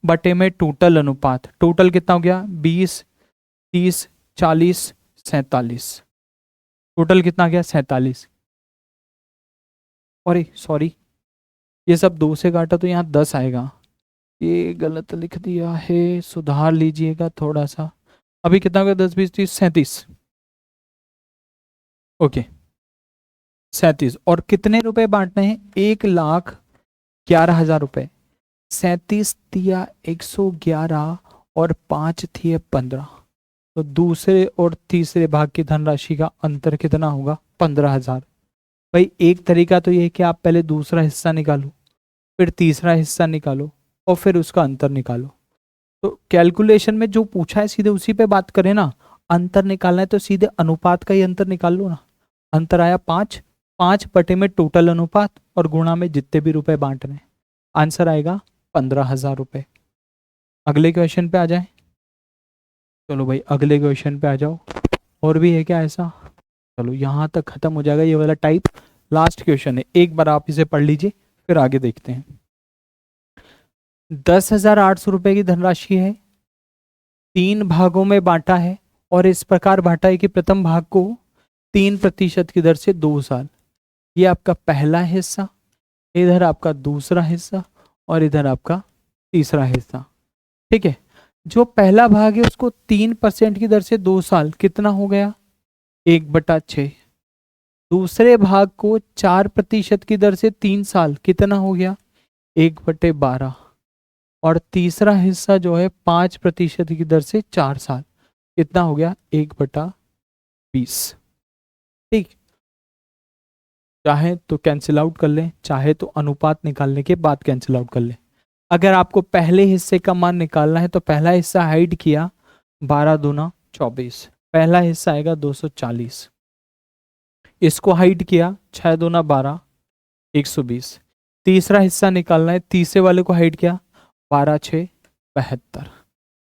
बटे में टोटल अनुपात, टोटल कितना हो गया 20 30 40 47, टोटल कितना गया 47। अरे सॉरी, ये सब 2 से काटा तो यहाँ 10 आएगा, ये गलत लिख दिया है, सुधार लीजिएगा थोड़ा सा। अभी कितना हो गया 10 20 30 37, ओके 37। और कितने रुपए बांटने हैं 1,11,000 रुपए। 37 दिया 111 और 5 थी 15, तो दूसरे और तीसरे भाग की धनराशि का अंतर कितना होगा 15,000। भाई एक तरीका तो ये है कि आप पहले दूसरा हिस्सा निकालो, फिर तीसरा हिस्सा निकालो, और फिर उसका अंतर निकालो। तो कैलकुलेशन में जो पूछा है सीधे उसी पे बात करें ना, अंतर निकालना है तो सीधे अनुपात का ही अंतर निकाल लो ना। अंतर आया 5, 5 बटे में टोटल अनुपात और गुणा में जितने भी रुपए बांटने, आंसर आएगा 15,000 रुपए। अगले क्वेश्चन पे आ जाए। चलो भाई अगले क्वेश्चन पे आ जाओ। और भी है क्या ऐसा? चलो यहाँ तक खत्म हो जाएगा ये वाला टाइप। लास्ट क्वेश्चन है, एक बार आप इसे पढ़ लीजिए फिर आगे देखते हैं। 10,800 रुपए की धनराशि है, 3 भागों में बांटा है और इस प्रकार बांटा है कि प्रथम भाग को 3% की दर से 2 साल। ये आपका पहला हिस्सा, इधर आपका दूसरा हिस्सा और इधर आपका तीसरा हिस्सा। ठीक है, जो पहला भाग है उसको 3% की दर से 2 साल, कितना हो गया? 1/6। दूसरे भाग को 4% की दर से 3 साल, कितना हो गया? 1/12। और तीसरा हिस्सा जो है 5% की दर से 4 साल, कितना हो गया? 1/20। ठीक, चाहे तो कैंसिल आउट कर लें, चाहे तो अनुपात निकालने के बाद कैंसिल आउट कर लें। अगर आपको पहले हिस्से का मान निकालना है तो पहला हिस्सा हाइड किया, 12 दूना 24, पहला हिस्सा आएगा 240। इसको हाइड किया, 6 दूना 12, 120। तीसरा हिस्सा निकालना है, तीसरे वाले को हाइड किया, 12 6 72।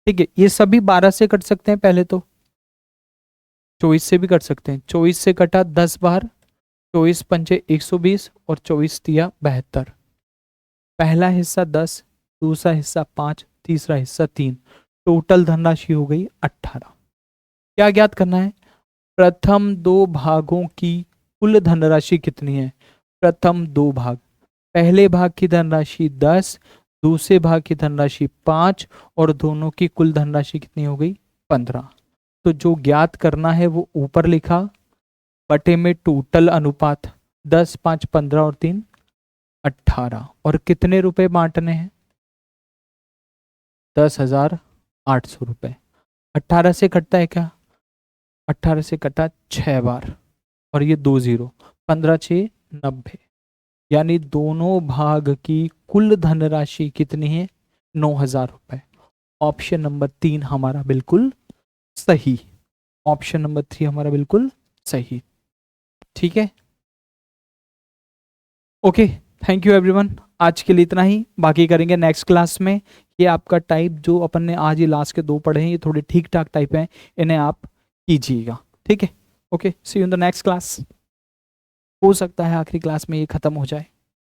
ठीक है, ये सभी 12 से कट सकते हैं, पहले तो 24 से भी कट सकते हैं। 24 से कटा 10 बार, 24 पंचे 120 और 24 तिया 72। पहला हिस्सा 10, दूसरा हिस्सा 5, तीसरा हिस्सा 3, टोटल धनराशि हो गई 18। क्या ज्ञात करना है? प्रथम 2 भागों की कुल धनराशि कितनी है? प्रथम 2 भाग, पहले भाग की धनराशि 10, दूसरे भाग की धनराशि 5 और दोनों की कुल धनराशि कितनी हो गई? 15। तो जो ज्ञात करना है वो ऊपर लिखा, बटे में टोटल अनुपात 10 5 15 और 3 18। और कितने रुपए बांटने हैं? 10,800 रुपए। 18 से कटता है क्या? 18 से कटा 6 बार और ये 2 0, 15 6 90। यानी दोनों भाग की कुल धनराशि कितनी है? 9,000 रुपए। ऑप्शन नंबर 3 हमारा बिल्कुल सही। ऑप्शन नंबर 3 हमारा बिल्कुल सही। ठीक है, ओके, थैंक यू एवरीवन। आज के लिए इतना ही, बाकी करेंगे नेक्स्ट क्लास में। ये आपका टाइप जो अपन ने आज ही लास्ट के 2 पढ़े हैं, ये थोड़े ठीक ठाक टाइप हैं, इन्हें आप कीजिएगा। ठीक है, okay, see you in the next class. हो सकता है आखिरी क्लास में ये खत्म हो जाए।